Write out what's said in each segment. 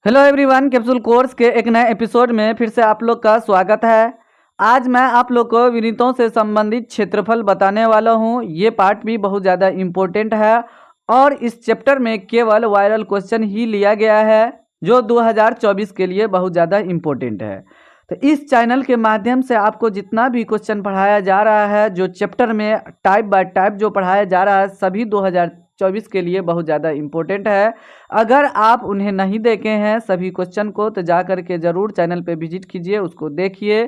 Hello everyone, capsule course के एक नए एपिसोड में फिर से आप लोग का स्वागत है। आज मैं आप लोग को विनीतों से संबंधित क्षेत्रफल बताने वाला हूं। ये पार्ट भी बहुत ज़्यादा इम्पोर्टेंट है और इस चैप्टर में केवल वायरल क्वेश्चन ही लिया गया है जो 2024 के लिए बहुत ज़्यादा इम्पोर्टेंट है। तो इस चैनल के माध्यम से आपको जितना भी क्वेश्चन पढ़ाया जा रहा है, जो चैप्टर में टाइप बाय टाइप जो पढ़ाया जा रहा है, सभी 2024 के लिए बहुत ज़्यादा इम्पोर्टेंट है। अगर आप उन्हें नहीं देखे हैं सभी क्वेश्चन को, तो जा कर के ज़रूर चैनल पे विजिट कीजिए, उसको देखिए,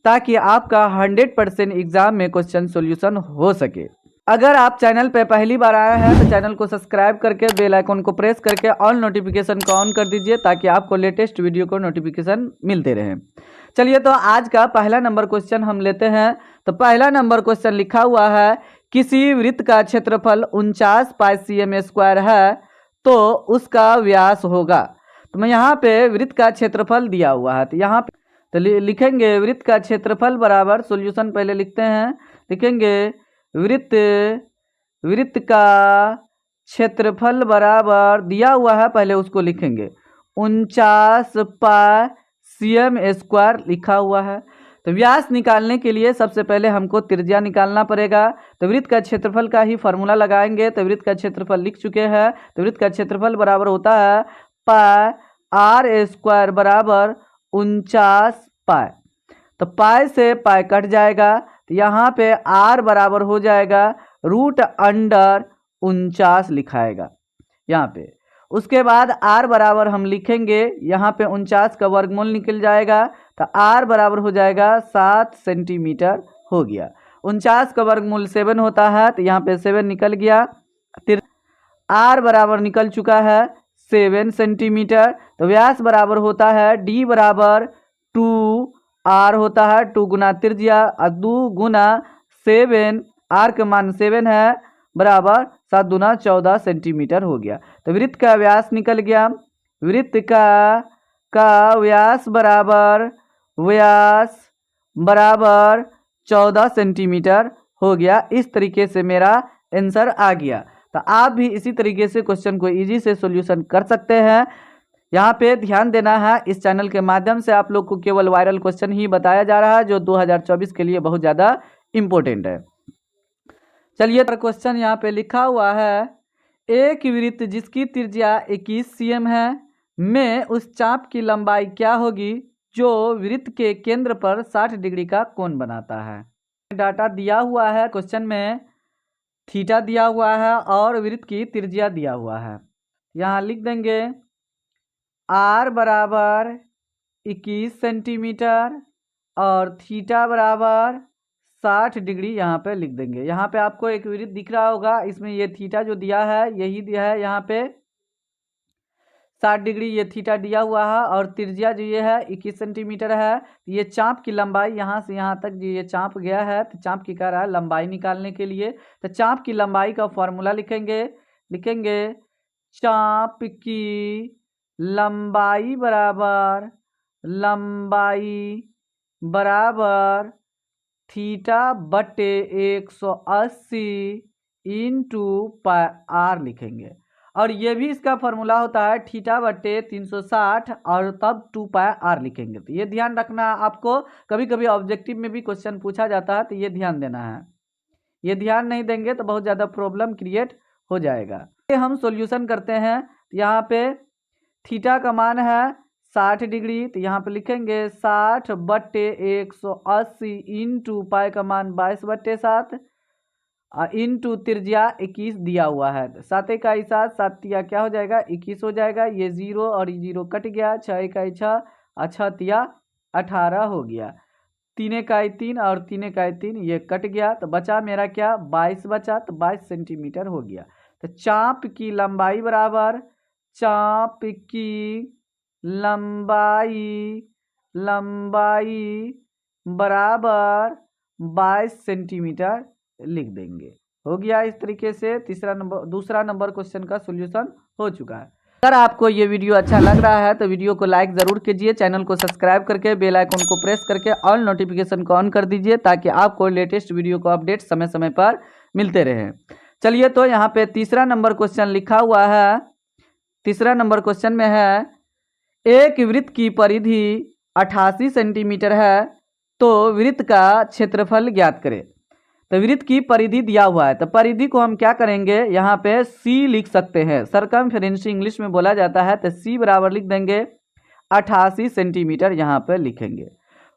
ताकि आपका 100% एग्ज़ाम में क्वेश्चन सॉल्यूशन हो सके। अगर आप चैनल पे पहली बार आए हैं तो चैनल को सब्सक्राइब करके बेल आइकन को प्रेस करके ऑल नोटिफिकेशन को ऑन कर दीजिए, ताकि आपको लेटेस्ट वीडियो को नोटिफिकेशन मिलते रहे। चलिए, तो आज का पहला नंबर क्वेश्चन हम लेते हैं। तो पहला नंबर क्वेश्चन लिखा हुआ है, किसी वृत्त का क्षेत्रफल 49 पाई cm स्क्वायर है तो उसका व्यास होगा। तो मैं यहाँ पे वृत्त का क्षेत्रफल दिया हुआ है, तो यहाँ पे तो लिखेंगे वृत्त का क्षेत्रफल बराबर, सॉल्यूशन पहले लिखते हैं, लिखेंगे वृत्त वृत्त का क्षेत्रफल बराबर दिया हुआ है, पहले उसको लिखेंगे 49 पाई cm स्क्वायर लिखा हुआ है। तो व्यास निकालने के लिए सबसे पहले हमको त्रिज्या निकालना पड़ेगा। तो वृत्त का क्षेत्रफल का ही फॉर्मूला लगाएंगे। तो वृत्त का क्षेत्रफल लिख चुके हैं। तो वृत्त का क्षेत्रफल बराबर होता है पाई आर स्क्वायर बराबर 49 पाई। तो पाई से पाई कट जाएगा, तो यहाँ पे आर बराबर हो जाएगा √49 लिखाएगा यहाँ पे। उसके बाद आर बराबर हम लिखेंगे, यहाँ पे 49 का वर्गमूल निकल जाएगा, तो आर बराबर हो जाएगा 7 सेंटीमीटर हो गया। 49 का वर्गमूल 7 होता है, तो यहाँ पे 7 निकल गया। फिर आर बराबर निकल चुका है 7 सेंटीमीटर। तो व्यास बराबर होता है डी बराबर 2 आर होता है, 2 गुना त्रिज्या और 2 गुना 7, आर का मान 7 है, बराबर 7 दूना 14 सेंटीमीटर हो गया। तो वृत्त का व्यास निकल गया। वृत्त का व्यास बराबर 14 सेंटीमीटर हो गया। इस तरीके से मेरा आंसर आ गया। तो आप भी इसी तरीके से क्वेश्चन को इजी से सॉल्यूशन कर सकते हैं। यहाँ पे ध्यान देना है, इस चैनल के माध्यम से आप लोग को केवल वायरल क्वेश्चन ही बताया जा रहा है जो 2024 के लिए बहुत ज़्यादा इम्पोर्टेंट है। चलिए, क्वेश्चन यहाँ पे लिखा हुआ है, एक वृत्त जिसकी त्रिज्या 21 cm है में उस चाप की लंबाई क्या होगी जो वृत्त के केंद्र पर 60 डिग्री का कोण बनाता है। डाटा दिया हुआ है क्वेश्चन में, थीटा दिया हुआ है और वृत्त की त्रिज्या दिया हुआ है। यहाँ लिख देंगे आर बराबर 21 सेंटीमीटर और थीटा बराबर 60 डिग्री यहाँ पे लिख देंगे। यहाँ पे आपको एक वृत्त दिख रहा होगा, इसमें ये थीटा जो दिया है यही दिया है, यहाँ पे 60 डिग्री ये थीटा दिया हुआ है और त्रिज्या जो ये है 21 सेंटीमीटर है। ये चाप की लंबाई यहाँ से यहाँ तक जो ये चाप गया है, तो चाप की कह रहा है लंबाई निकालने के लिए। तो चाप की लंबाई का फॉर्मूला लिखेंगे चाप की लंबाई बराबर थीटा बटे 180 इंटू पाई आर लिखेंगे। और ये भी इसका फॉर्मूला होता है थीटा बटे 360 और तब 2 पाई आर लिखेंगे। तो ये ध्यान रखना आपको, कभी कभी ऑब्जेक्टिव में भी क्वेश्चन पूछा जाता है, तो ये ध्यान देना है। ये ध्यान नहीं देंगे तो बहुत ज़्यादा प्रॉब्लम क्रिएट हो जाएगा। हम सॉल्यूशन करते हैं। यहाँ पे थीटा का मान है 60 डिग्री, तो यहाँ पे लिखेंगे 60 बट्टे 180 इंटू पाई का मान 22 बट्टे 7 इंटू त्रिज्या 21 दिया हुआ है। 7 इकाई 7, 7 तिया क्या हो जाएगा 21 हो जाएगा। ये 0 और ये 0 कट गया, 6 इकाई 6 और 6 तिया 18 हो गया। 3 इकाई 3 और 3 इकाई 3 ये कट गया, तो बचा मेरा क्या 22 बचा, तो 22 सेंटीमीटर हो गया। तो चाप की लंबाई बराबर बराबर 22 सेंटीमीटर लिख देंगे। हो गया इस तरीके से दूसरा नंबर क्वेश्चन का सॉल्यूशन हो चुका है। अगर आपको ये वीडियो अच्छा लग रहा है तो वीडियो को लाइक ज़रूर कीजिए, चैनल को सब्सक्राइब करके बेल आइकन को प्रेस करके ऑल नोटिफिकेशन को ऑन कर दीजिए, ताकि आपको लेटेस्ट वीडियो को अपडेट समय समय पर मिलते रहे। चलिए, तो यहाँ पे तीसरा नंबर क्वेश्चन लिखा हुआ है। तीसरा नंबर क्वेश्चन में है एक वृत्त की परिधि 88 सेंटीमीटर है तो वृत्त का क्षेत्रफल ज्ञात करें। तो वृत्त की परिधि दिया हुआ है, तो परिधि को हम क्या करेंगे, यहाँ पे सी लिख सकते हैं। सरकमफेरेंस इंग्लिश में बोला जाता है, तो सी बराबर लिख देंगे 88 सेंटीमीटर, यहाँ पे लिखेंगे।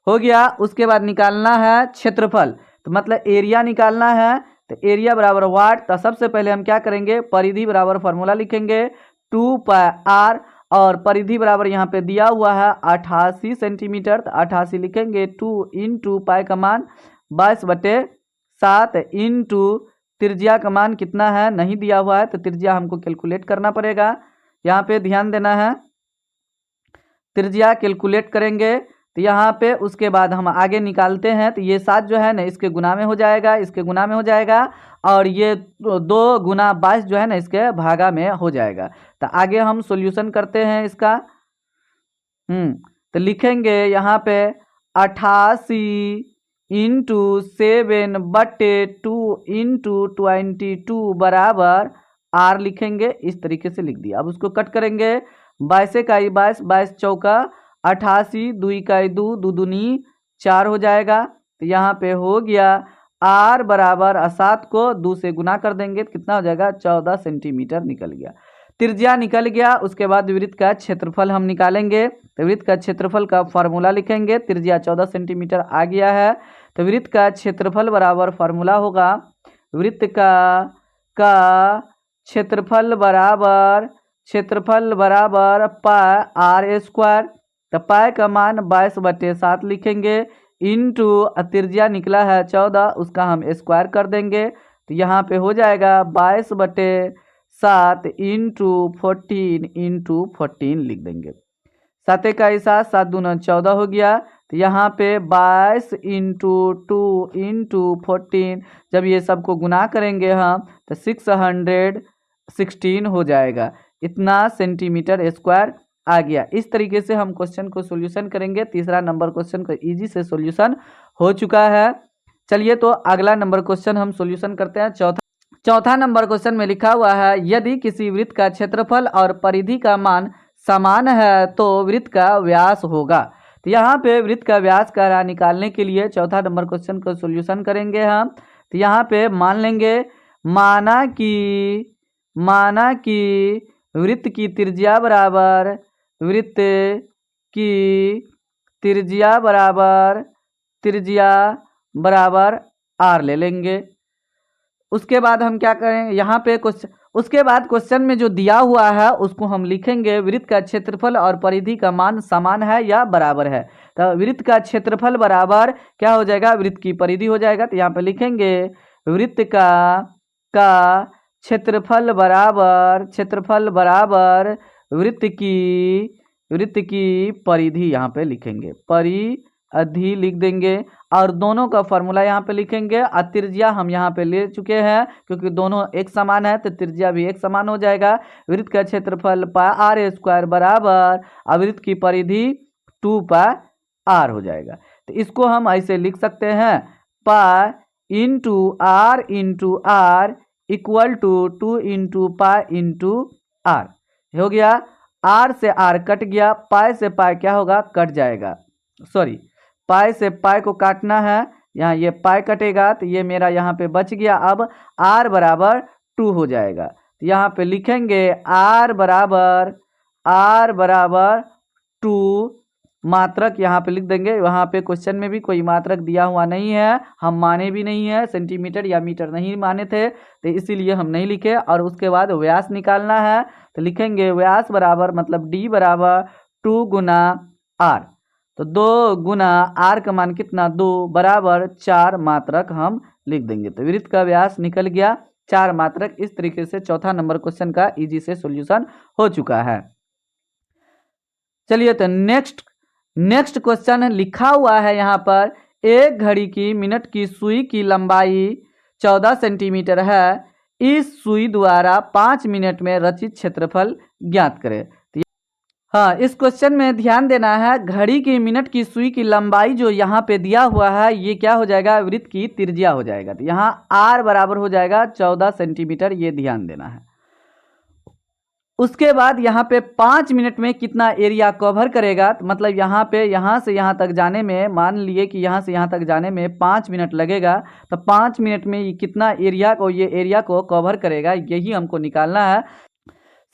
हो गया। उसके बाद निकालना है क्षेत्रफल, तो मतलब एरिया निकालना है। तो एरिया बराबर वाट, तो सबसे पहले हम क्या करेंगे, परिधि बराबर फार्मूला लिखेंगे 2πr, और परिधि बराबर यहाँ पे दिया हुआ है 88 सेंटीमीटर, तो 88 लिखेंगे 2 इंटू पाई का मान 22/7 इंटू त्रिज्या का मान कितना है नहीं दिया हुआ है, तो त्रिज्या हमको कैलकुलेट करना पड़ेगा। यहाँ पे ध्यान देना है, त्रिज्या कैलकुलेट करेंगे। तो यहाँ पे उसके बाद हम आगे निकालते हैं, तो ये 7 जो है ना इसके गुना में हो जाएगा, इसके गुना में हो जाएगा, और ये 2 गुना 22 जो है ना इसके भागा में हो जाएगा। तो आगे हम सॉल्यूशन करते हैं इसका। तो लिखेंगे यहाँ पे 88 इंटू 7/2 इंटू 22 बराबर आर लिखेंगे। इस तरीके से लिख दिया। अब उसको कट करेंगे, 22 इकाई 22, 22 चौका 88, 2 इकाई 2, 2 दूनी 4 हो जाएगा। तो यहाँ पे हो गया आर बराबर 7 को 2 से गुना कर देंगे तो कितना हो जाएगा, 14 सेंटीमीटर निकल गया। त्रिज्या निकल गया। उसके बाद वृत्त का क्षेत्रफल हम निकालेंगे। तो वृत्त का क्षेत्रफल का फार्मूला लिखेंगे, त्रिज्या 14 सेंटीमीटर आ गया है, तो वृत्त का क्षेत्रफल बराबर फार्मूला होगा वृत्त का क्षेत्रफल बराबर पाई आर स्क्वायर। तो पाई का मान 22/7 लिखेंगे, इंटू त्रिज्या निकला है 14, उसका हम स्क्वायर कर देंगे। तो यहाँ पे हो जाएगा 22/7 इंटू 14 इंटू 14 लिख देंगे। 7 इकाई 7, 7 दूना 14 हो गया। तो यहाँ पे 22 इंटू 2 इंटू 14, जब ये सबको गुना करेंगे हम तो 616 हो जाएगा। इतना सेंटीमीटर स्क्वायर आ गया। इस तरीके से हम क्वेश्चन को सॉल्यूशन करेंगे। तीसरा नंबर क्वेश्चन का इजी से सॉल्यूशन हो चुका है। चलिए तो अगला नंबर क्वेश्चन हम सॉल्यूशन करते हैं। चौथा नंबर क्वेश्चन में लिखा हुआ है, यदि किसी वृत्त का क्षेत्रफल और परिधि का मान समान है तो वृत्त का व्यास होगा। तो यहाँ पे वृत्त का व्यास का निकालने के लिए चौथा नंबर क्वेश्चन को सॉल्यूशन करेंगे हम। तो यहाँ पे मान लेंगे, माना कि वृत्त की त्रिज्या बराबर आर ले लेंगे। उसके बाद हम क्या करेंगे, यहाँ पे उसके बाद क्वेश्चन में जो दिया हुआ है उसको हम लिखेंगे, वृत्त का क्षेत्रफल और परिधि का मान समान है या बराबर है। तो वृत्त का क्षेत्रफल बराबर क्या हो जाएगा, वृत्त की परिधि हो जाएगा। तो यहाँ पे लिखेंगे वृत्त का क्षेत्रफल बराबर वृत्त की परिधि, यहाँ पे लिखेंगे परिधि लिख देंगे, और दोनों का फार्मूला यहाँ पे लिखेंगे। और त्रिज्या हम यहाँ पे ले चुके हैं क्योंकि दोनों एक समान है, तो त्रिज्या भी एक समान हो जाएगा। वृत्त का क्षेत्रफल पाई आर स्क्वायर बराबर वृत्त की परिधि 2πr हो जाएगा। तो इसको हम ऐसे लिख सकते हैं, pi into R equal to 2 into pi into R हो गया। आर से आर कट गया, पाई से पाई क्या होगा, कट जाएगा। सॉरी, पाई से पाई को काटना है, यहाँ ये पाई कटेगा तो ये मेरा यहाँ पे बच गया। अब आर बराबर 2 हो जाएगा। तो यहाँ पे लिखेंगे आर बराबर 2, मात्रक यहाँ पे लिख देंगे। वहाँ पे क्वेश्चन में भी कोई मात्रक दिया हुआ नहीं है, हम माने भी नहीं है, सेंटीमीटर या मीटर नहीं माने थे, तो इसीलिए हम नहीं लिखे। और उसके बाद व्यास निकालना है, तो लिखेंगे व्यास बराबर मतलब डी बराबर 2 गुना आर। तो 2 गुना आर का मान कितना, 2 बराबर 4 मात्रक हम लिख देंगे। तो वृत्त का व्यास निकल गया 4 मात्रक। इस तरीके से चौथा नंबर क्वेश्चन का इजी से सॉल्यूशन हो चुका है। चलिए तो नेक्स्ट क्वेश्चन लिखा हुआ है यहाँ पर, एक घड़ी की मिनट की सुई की लंबाई 14 सेंटीमीटर है, इस सुई द्वारा 5 मिनट में रचित क्षेत्रफल ज्ञात करें। तो हाँ, इस क्वेश्चन में ध्यान देना है, घड़ी की मिनट की सुई की लंबाई जो यहाँ पे दिया हुआ है ये क्या हो जाएगा, वृत्त की त्रिज्या हो जाएगा। तो यहाँ आर बराबर हो जाएगा 14 सेंटीमीटर, ये ध्यान देना है। उसके बाद यहाँ पे 5 मिनट में कितना एरिया कवर करेगा, तो मतलब यहाँ पे यहाँ से यहाँ तक जाने में, मान लिए कि यहाँ से यहाँ तक जाने में 5 मिनट लगेगा, तो 5 मिनट में ये कितना एरिया को कवर करेगा, यही हमको निकालना है।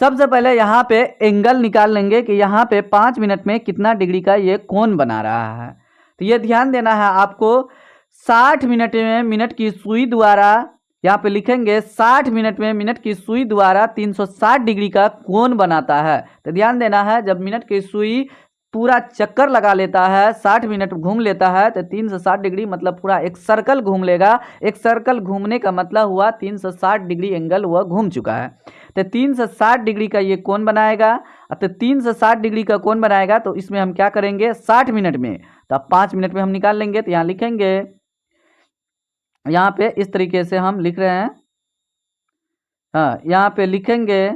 सबसे पहले यहाँ पे एंगल निकाल लेंगे कि यहाँ पे 5 मिनट में कितना डिग्री का ये कोण बना रहा है। तो ये ध्यान देना है आपको, 60 मिनट में मिनट की सुई द्वारा, यहाँ पे लिखेंगे 60 मिनट में मिनट की सुई द्वारा 360 डिग्री का कोण बनाता है। तो ध्यान देना है, जब मिनट की सुई पूरा चक्कर लगा लेता है, 60 मिनट घूम लेता है, तो 360 डिग्री मतलब पूरा एक सर्कल घूम लेगा। एक सर्कल घूमने का मतलब हुआ 360 डिग्री एंगल वह घूम चुका है। तो 360 डिग्री का ये कोण बनाएगा। तो 360 डिग्री का कोण बनाएगा, तो इसमें हम क्या करेंगे 60 मिनट में, तो अब 5 मिनट में हम निकाल लेंगे। तो यहाँ लिखेंगे, यहाँ पे इस तरीके से हम लिख रहे हैं, हाँ यहाँ पे लिखेंगे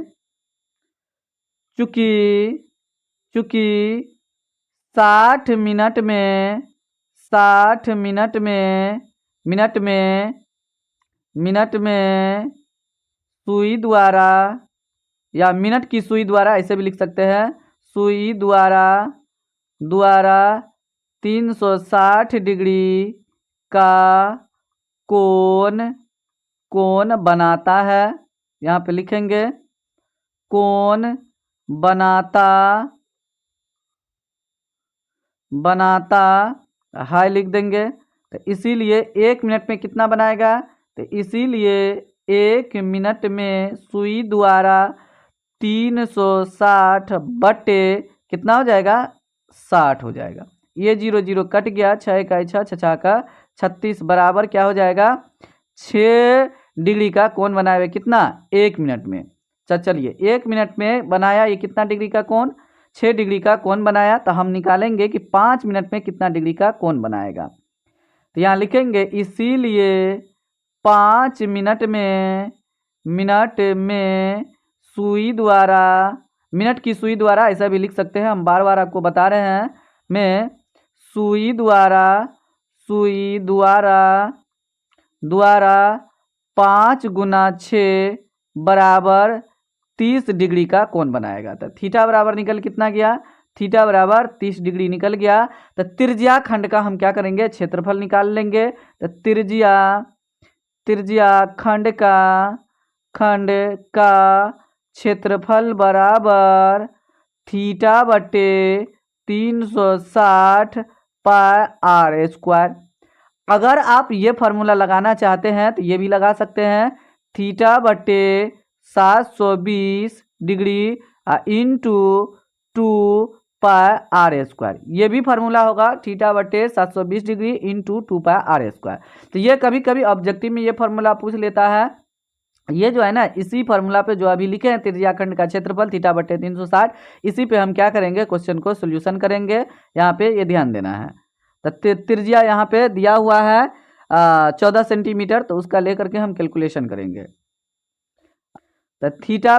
चूंकि 60 मिनट में सुई द्वारा, या मिनट की सुई द्वारा ऐसे भी लिख सकते हैं, सुई द्वारा 360 डिग्री का कोण बनाता है। यहाँ पे लिखेंगे कोण बनाता हाई लिख देंगे। तो इसीलिए 1 मिनट में कितना बनाएगा, तो इसीलिए 1 मिनट में सुई द्वारा 360 बटे कितना हो जाएगा 60 हो जाएगा। ये 0 0 कट गया, 6 का 6 6 का 36 बराबर क्या हो जाएगा 6 डिग्री का कोण बनाए कितना 1 मिनट में। चलिए 1 मिनट में बनाया ये कितना डिग्री का कोण, 6 डिग्री का कोण बनाया। तो हम निकालेंगे कि 5 मिनट में कितना डिग्री का कोण बनाएगा। तो यहाँ लिखेंगे इसीलिए 5 मिनट में सुई द्वारा, मिनट की सुई द्वारा ऐसा भी लिख सकते हैं, हम बार बार आपको बता रहे हैं, में सुई द्वारा 5 गुना 6 बराबर 30 डिग्री का कोण बनाएगा। तो थीटा बराबर निकल कितना गया, थीटा बराबर 30 डिग्री निकल गया। तो त्रिज्या खंड का हम क्या करेंगे क्षेत्रफल निकाल लेंगे। तो त्रिज्या खंड का क्षेत्रफल बराबर थीटा बटे 360 पाई आर स्क्वायर। अगर आप ये फार्मूला लगाना चाहते हैं तो ये भी लगा सकते हैं, थीटा बटे 720 degree into 2 pi R square. ये भी फार्मूला होगा, थीटा बटे 720 degree into 2 pi R square. तो ये कभी कभी ऑब्जेक्टिव में ये फार्मूला पूछ लेता है। ये जो है ना, इसी फार्मूला पे जो अभी लिखे हैं त्रिज्याखंड का क्षेत्रफल थीटा बटे 360, इसी पे हम क्या करेंगे क्वेश्चन को सोल्यूशन करेंगे। यहाँ पे ये ध्यान देना है। तो त्रिज्या यहाँ पे दिया हुआ है 14 सेंटीमीटर, तो उसका लेकर के हम कैलकुलेशन करेंगे। तो थीटा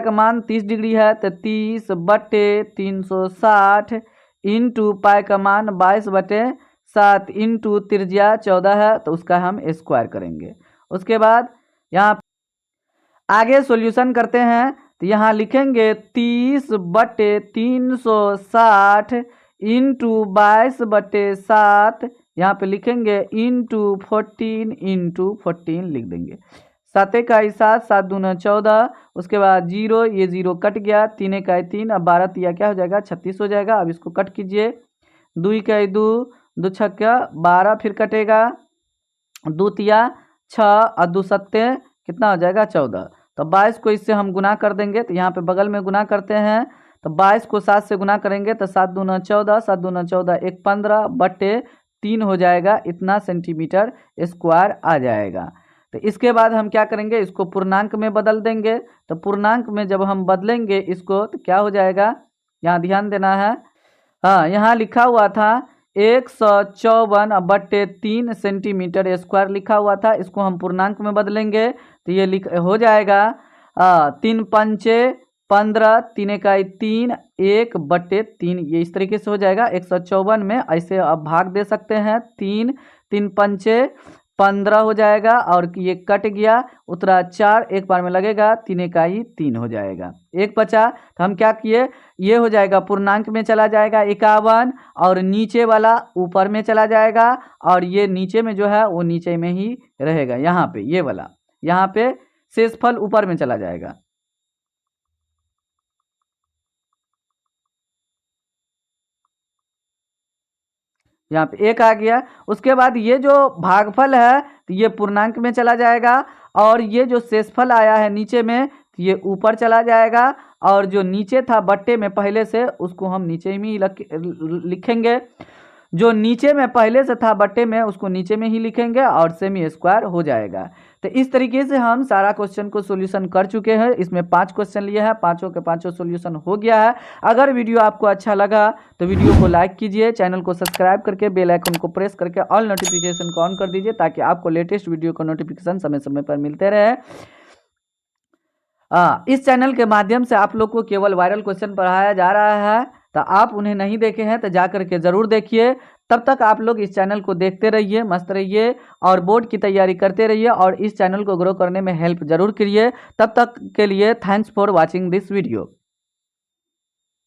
का मान 30 डिग्री है, तो 30 बटे 360 इंटू पाई का मान 22 बटे 7 इंटू त्रिज्या 14 है, तो उसका हम स्क्वायर करेंगे। उसके बाद यहाँ आगे सॉल्यूशन करते हैं। तो यहाँ लिखेंगे 30 बटे 360 इंटू 22 बटे 7, यहाँ पे लिखेंगे इंटू 14 लिख देंगे। 7 का 7, 7 दूना 14, उसके बाद 0, ये 0 कट गया, 3 का 3, अब 12 तिया क्या हो जाएगा 36 हो जाएगा। अब इसको कट कीजिए, 2 का 2, 2 छक्का 12, फिर कटेगा 2 तिया 6 और 2 सत्ते कितना हो जाएगा 14। तो 22 को इससे हम गुना कर देंगे, तो यहाँ पे बगल में गुना करते हैं। तो 22 को 7 से गुना करेंगे तो 7 दूना 14, 7 दूना 14 1 15 बटे 3 हो जाएगा, इतना सेंटीमीटर स्क्वायर आ जाएगा। तो इसके बाद हम क्या करेंगे, इसको पूर्णांक में बदल देंगे। तो पूर्णांक में जब हम बदलेंगे इसको तो क्या हो जाएगा, यहाँ ध्यान देना है। हाँ, यहाँ लिखा हुआ था 154 बटे 3 सेंटीमीटर स्क्वायर लिखा हुआ था, इसको हम पूर्णांक में बदलेंगे तो ये हो जाएगा 3 पंचे 15, 3 का 3, 1 बटे 3, ये इस तरीके से हो जाएगा। 154 में ऐसे अब भाग दे सकते हैं, 3 3 पंचे 15 हो जाएगा और ये कट गया, उतरा 4, एक बार में लगेगा 3 इकाई 3 हो जाएगा। एक बचा तो हम क्या किए, ये हो जाएगा पूर्णांक में चला जाएगा 51 और नीचे वाला ऊपर में चला जाएगा और ये नीचे में जो है वो नीचे में ही रहेगा। यहाँ पे ये वाला, यहाँ पे शेषफल ऊपर में चला जाएगा। यहाँ पे एक आ गया। उसके बाद ये जो भागफल है तो ये पूर्णांक में चला जाएगा और ये जो शेषफल आया है नीचे में तो ये ऊपर चला जाएगा और जो नीचे था बट्टे में पहले से उसको हम नीचे में ही लिखेंगे। जो नीचे में पहले से था बट्टे में उसको नीचे में ही लिखेंगे और सेमी स्क्वायर हो जाएगा। तो इस तरीके से हम सारा क्वेश्चन को सॉल्यूशन कर चुके हैं। इसमें 5 क्वेश्चन लिए हैं, पांचों के पांचों सॉल्यूशन हो गया है। अगर वीडियो आपको अच्छा लगा तो वीडियो को लाइक कीजिए, चैनल को सब्सक्राइब करके बेल आइकन को प्रेस करके ऑल नोटिफिकेशन को ऑन कर दीजिए ताकि आपको लेटेस्ट वीडियो का नोटिफिकेशन समय समय पर मिलते रहे। इस चैनल के माध्यम से आप लोग को केवल वायरल क्वेश्चन पढ़ाया जा रहा है, तो आप उन्हें नहीं देखे हैं तो जा करके ज़रूर देखिए। तब तक आप लोग इस चैनल को देखते रहिए, मस्त रहिए और बोर्ड की तैयारी करते रहिए और इस चैनल को ग्रो करने में हेल्प ज़रूर करिए। तब तक के लिए thanks for watching this video.